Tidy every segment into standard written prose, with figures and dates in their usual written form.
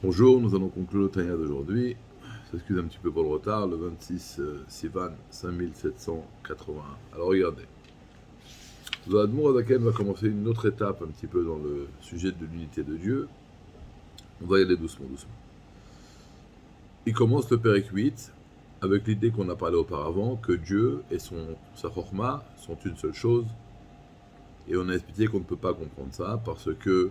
Bonjour, nous allons conclure le Tanya d'aujourd'hui. S'excuse un petit peu pour le retard, le 26 Sivan 5781. Alors regardez, l'Admour Adaken va commencer une autre étape un petit peu dans le sujet de l'unité de Dieu. On va y aller doucement, doucement. Il commence le Pérek 8 avec l'idée qu'on a parlé auparavant que Dieu et sa Chorma sont une seule chose. Et on a expliqué qu'on ne peut pas comprendre ça parce que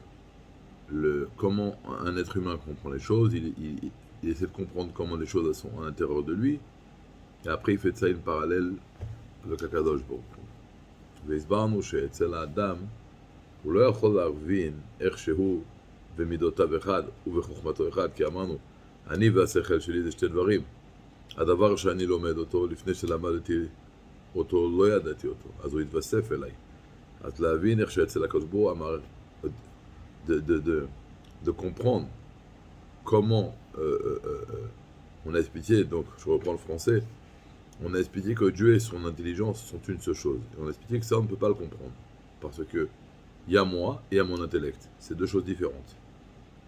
comment un être humain comprend les choses, il essaie de comprendre comment les choses sont à l'intérieur de lui, et après il fait de ça une parallèle avec Akadosh Baruch Hu. והסברנו שאצל האדם הוא לא יכול להבין איך שהוא במידותיו אחד ובחוכמתו אחד, כי אמרנו, אני והשכל שלי זה שתי דברים. הדבר שאני לומד אותו, לפני שלמדתי אותו, לא ידעתי אותו, אז הוא התווסף אליי. אז להבין איך שאצל הקדוש ברוך הוא אמר, de comprendre comment on a expliqué, donc je reprends le français, on a expliqué que Dieu et son intelligence sont une seule chose. Et on a expliqué que ça, on ne peut pas le comprendre. Parce que il y a moi et il y a mon intellect. C'est deux choses différentes.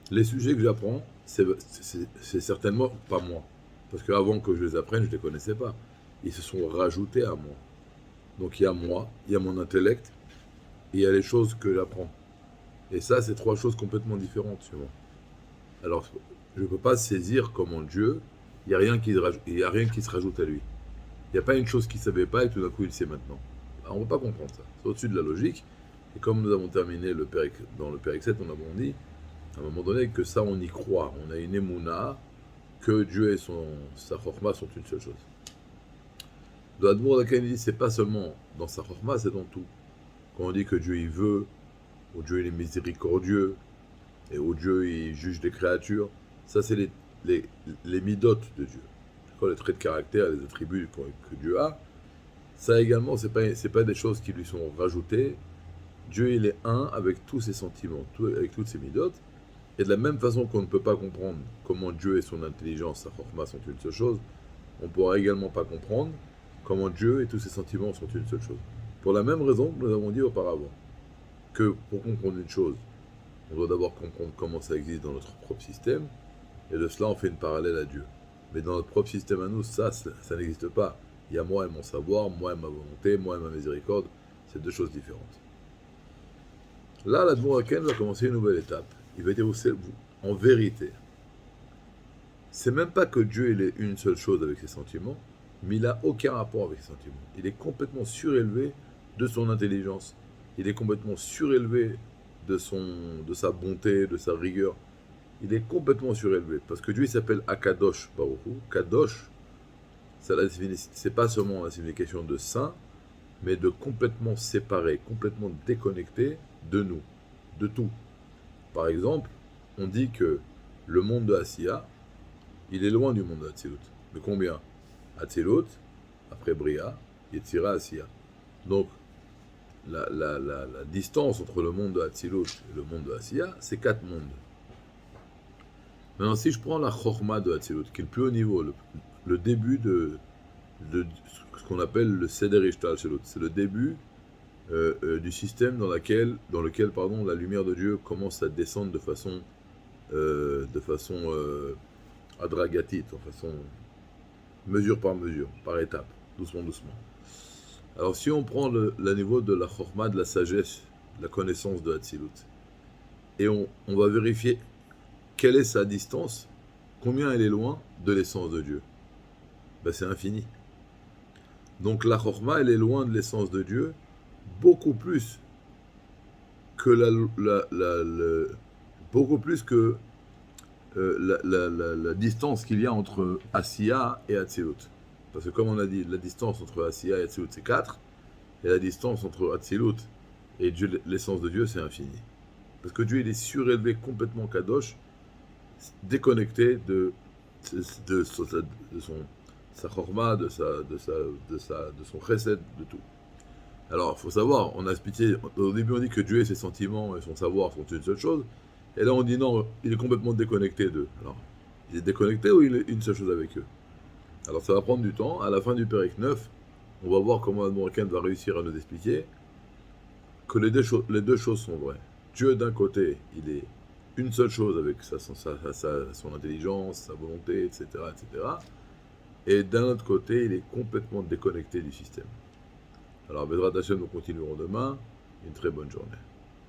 Les sujets que j'apprends, c'est certainement pas moi. Parce qu'avant que je les apprenne, je ne les connaissais pas. Ils se sont rajoutés à moi. Donc il y a moi, il y a mon intellect, et il y a les choses que j'apprends. Et ça, c'est trois choses complètement différentes, souvent. Alors, je ne peux pas saisir comment Dieu, il n'y a rien qui se rajoute à lui. Il n'y a pas une chose qu'il ne savait pas et tout d'un coup il sait maintenant. Alors, on ne peut pas comprendre ça. C'est au-dessus de la logique. Et comme nous avons terminé dans le Pérek 7, on a dit, à un moment donné, que ça, on y croit. On a une émouna que Dieu et sa chorma sont une seule chose. Dans l'Admour d'Aken, il dit, c'est pas seulement dans sa chorma, c'est dans tout. Quand on dit que Dieu, il veut, où Dieu il est miséricordieux, et où Dieu il juge des créatures, ça c'est les midotes de Dieu. Les traits de caractère, les attributs que Dieu a, ça également, c'est pas des choses qui lui sont rajoutées. Dieu il est un avec tous ses sentiments, avec toutes ses midotes, et de la même façon qu'on ne peut pas comprendre comment Dieu et son intelligence, sa chorma sont une seule chose, on ne pourra également pas comprendre comment Dieu et tous ses sentiments sont une seule chose. Pour la même raison que nous avons dit auparavant, que pour comprendre une chose, on doit d'abord comprendre comment ça existe dans notre propre système, et de cela on fait une parallèle à Dieu. Mais dans notre propre système à nous, ça n'existe pas. Il y a moi et mon savoir, moi et ma volonté, moi et ma miséricorde, c'est deux choses différentes. Là, l'Admour Aken va commencer une nouvelle étape. Il va dire, en vérité, c'est même pas que Dieu il est une seule chose avec ses sentiments, mais il n'a aucun rapport avec ses sentiments. Il est complètement surélevé de son intelligence. Il est complètement surélevé de sa bonté, de sa rigueur. Il est complètement surélevé. Parce que Dieu il s'appelle Akadosh Baruch Hu. Kadosh, c'est pas seulement la signification de saint, mais de complètement séparé, complètement déconnecté de nous, de tout. Par exemple, on dit que le monde de Asiya, il est loin du monde de Hatzilut. Mais combien? Hatzilut, après Bria, Yetzira, Asiya. Donc, la distance entre le monde de Hatzilut et le monde de Asiya, c'est 4 mondes. Maintenant, si je prends la Chorma de Hatzilut, qui est le plus haut niveau, le début de ce qu'on appelle le Seder Ishtal Shelut, c'est le début du système dans lequel la lumière de Dieu commence à descendre de façon adragatite, en façon mesure par mesure, par étape, doucement, doucement. Alors si on prend le niveau de la chorma, de la sagesse, de la connaissance de Hatzilut, et on va vérifier quelle est sa distance, combien elle est loin de l'essence de Dieu, c'est infini. Donc la chorma, elle est loin de l'essence de Dieu, beaucoup plus que la distance qu'il y a entre Asiya et Hatzilut. Parce que comme on a dit, la distance entre Asiya et Hatzilut c'est 4, et la distance entre Hatzilut et Dieu, l'essence de Dieu, c'est infini. Parce que Dieu, il est surélevé complètement Kadosh, déconnecté de sa chorma, de son chesed, de tout. Alors, il faut savoir, on a expliqué, au début on dit que Dieu et ses sentiments et son savoir sont une seule chose, et là on dit non, il est complètement déconnecté d'eux. Alors, il est déconnecté ou il est une seule chose avec eux? Alors ça va prendre du temps, à la fin du Pérek 9, on va voir comment Admour Aken va réussir à nous expliquer que les deux choses sont vraies. Dieu d'un côté, il est une seule chose avec son intelligence, sa volonté, etc., etc. Et d'un autre côté, il est complètement déconnecté du système. Alors, Bezrat Hashem, nous continuerons demain. Une très bonne journée.